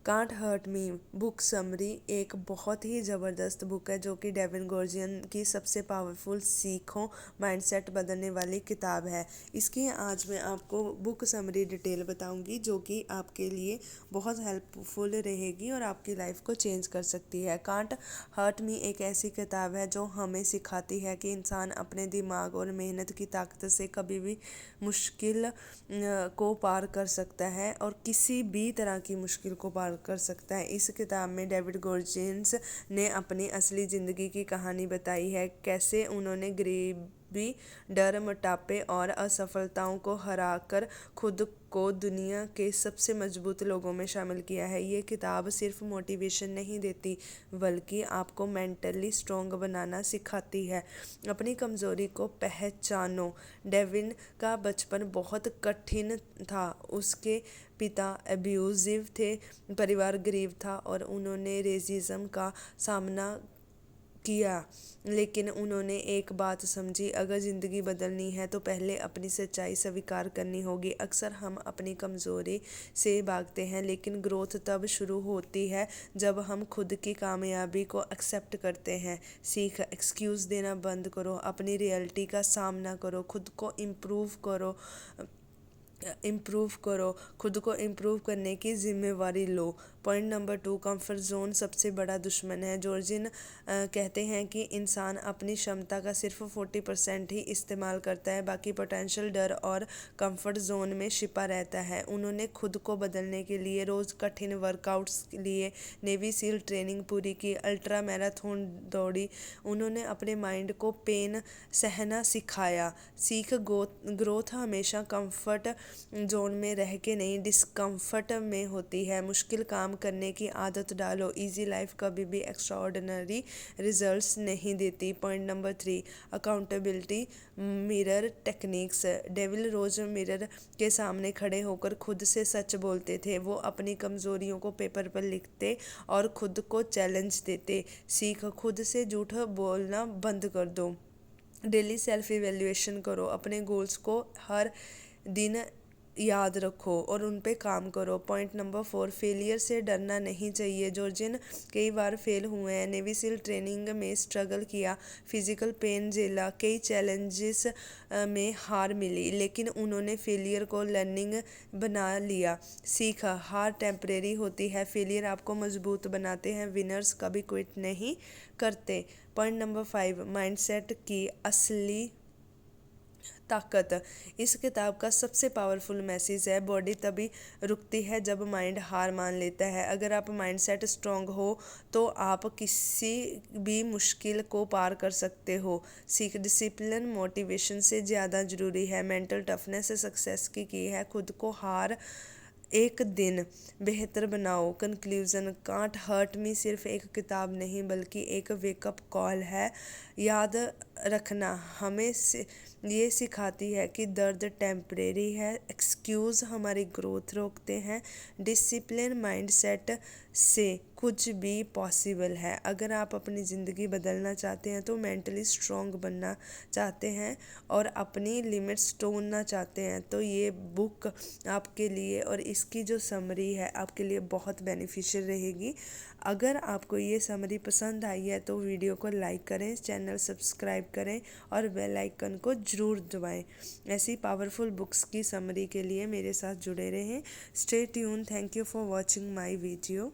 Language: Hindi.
Can't hurt me book summary एक बहुत ही ज़बरदस्त बुक है जो कि डेविन गोर्जियन की सबसे पावरफुल सीखों माइंडसेट बदलने वाली किताब है। इसकी आज मैं आपको बुक समरी डिटेल बताऊंगी जो कि आपके लिए बहुत हेल्पफुल रहेगी और आपकी लाइफ को चेंज कर सकती है। कांट हर्ट मी एक ऐसी किताब है जो हमें सिखाती है कि इंसान अपने दिमाग और मेहनत की ताकत से कभी भी मुश्किल को पार कर सकता है और किसी भी तरह की मुश्किल को पार कर सकता है। इस किताब में डेविड गोर्जिन्स ने अपनी असली ज़िंदगी की कहानी बताई है, कैसे उन्होंने गरीबी, डर, मोटापे और असफलताओं को हराकर खुद को दुनिया के सबसे मजबूत लोगों में शामिल किया है। ये किताब सिर्फ मोटिवेशन नहीं देती बल्कि आपको मेंटली स्ट्रॉन्ग बनाना सिखाती है। अपनी कमज़ोरी को पहचानो। डेविन का बचपन बहुत कठिन था। उसके पिता अब्यूज़िव थे, परिवार गरीब था और उन्होंने रेसिज्म का सामना किया, लेकिन उन्होंने एक बात समझी, अगर ज़िंदगी बदलनी है तो पहले अपनी सच्चाई स्वीकार करनी होगी। अक्सर हम अपनी कमज़ोरी से भागते हैं, लेकिन ग्रोथ तब शुरू होती है जब हम खुद की कामयाबी को एक्सेप्ट करते हैं। सीख एक्सक्यूज़ देना बंद करो, अपनी रियलिटी का सामना करो, खुद को खुद को इम्प्रूव करने की जिम्मेवारी लो। पॉइंट नंबर 2, कंफर्ट जोन सबसे बड़ा दुश्मन है। जॉर्जिन कहते हैं कि इंसान अपनी क्षमता का सिर्फ 40% ही इस्तेमाल करता है, बाकी पोटेंशियल डर और कंफर्ट जोन में छिपा रहता है। उन्होंने खुद को बदलने के लिए रोज़ कठिन वर्कआउट्स लिए, नेवी सील ट्रेनिंग पूरी की, अल्ट्रा मैराथन दौड़ी। उन्होंने अपने माइंड को पेन सहना सिखाया। सीख ग्रोथ हमेशा कंफर्ट जोन में रह के नहीं, डिस्कम्फर्ट में होती है। मुश्किल काम करने की आदत डालो। इजी लाइफ कभी भी एक्स्ट्राऑर्डिनरी रिजल्ट्स नहीं देती। Point number 3, accountability mirror techniques. Devil रोज मिरर के सामने खड़े होकर खुद से सच बोलते थे। वो अपनी कमज़ोरियों को पेपर पर लिखते और खुद को चैलेंज देते। सीख खुद से झूठ बोलना बंद कर दो। डेली सेल्फ इवेल्युएशन करो, अपने गोल्स को हर दिन याद रखो और उन पे काम करो। पॉइंट नंबर 4, फेलियर से डरना नहीं चाहिए। जॉर्जिन कई बार फेल हुए हैं, नेवी सील ट्रेनिंग में स्ट्रगल किया, फिजिकल पेन झेला, कई चैलेंजेस में हार मिली, लेकिन उन्होंने फेलियर को लर्निंग बना लिया। सीखा हार टेम्परेरी होती है, फेलियर आपको मजबूत बनाते हैं, विनर्स कभी क्विट नहीं करते। पॉइंट नंबर 5, माइंडसेट की असली ताकत। इस किताब का सबसे पावरफुल मैसेज है, बॉडी तभी रुकती है जब माइंड हार मान लेता है। अगर आप माइंडसेट स्ट्रांग हो तो आप किसी भी मुश्किल को पार कर सकते हो। सीख डिसिप्लिन मोटिवेशन से ज़्यादा ज़रूरी है। मेंटल टफनेस सक्सेस की है। खुद को हार एक दिन बेहतर बनाओ। कंक्लूज़न, कांट हर्ट मी सिर्फ एक किताब नहीं बल्कि एक वेकअप कॉल है। याद रखना, हमें ये सिखाती है कि दर्द टेम्परेरी है, एक्सक्यूज़ हमारी ग्रोथ रोकते हैं, डिसिप्लिन माइंडसेट से कुछ भी पॉसिबल है। अगर आप अपनी ज़िंदगी बदलना चाहते हैं तो मेंटली स्ट्रॉन्ग बनना चाहते हैं और अपनी लिमिट्स तोड़ना चाहते हैं तो ये बुक आपके लिए और इसकी जो समरी है आपके लिए बहुत बेनिफिशियल रहेगी। अगर आपको ये समरी पसंद आई है तो वीडियो को लाइक करें, चैनल सब्सक्राइब करें और बेल आइकन को ज़रूर दबाएं। ऐसी पावरफुल बुक्स की समरी के लिए मेरे साथ जुड़े रहें। Stay tune. Thank you for watching my video.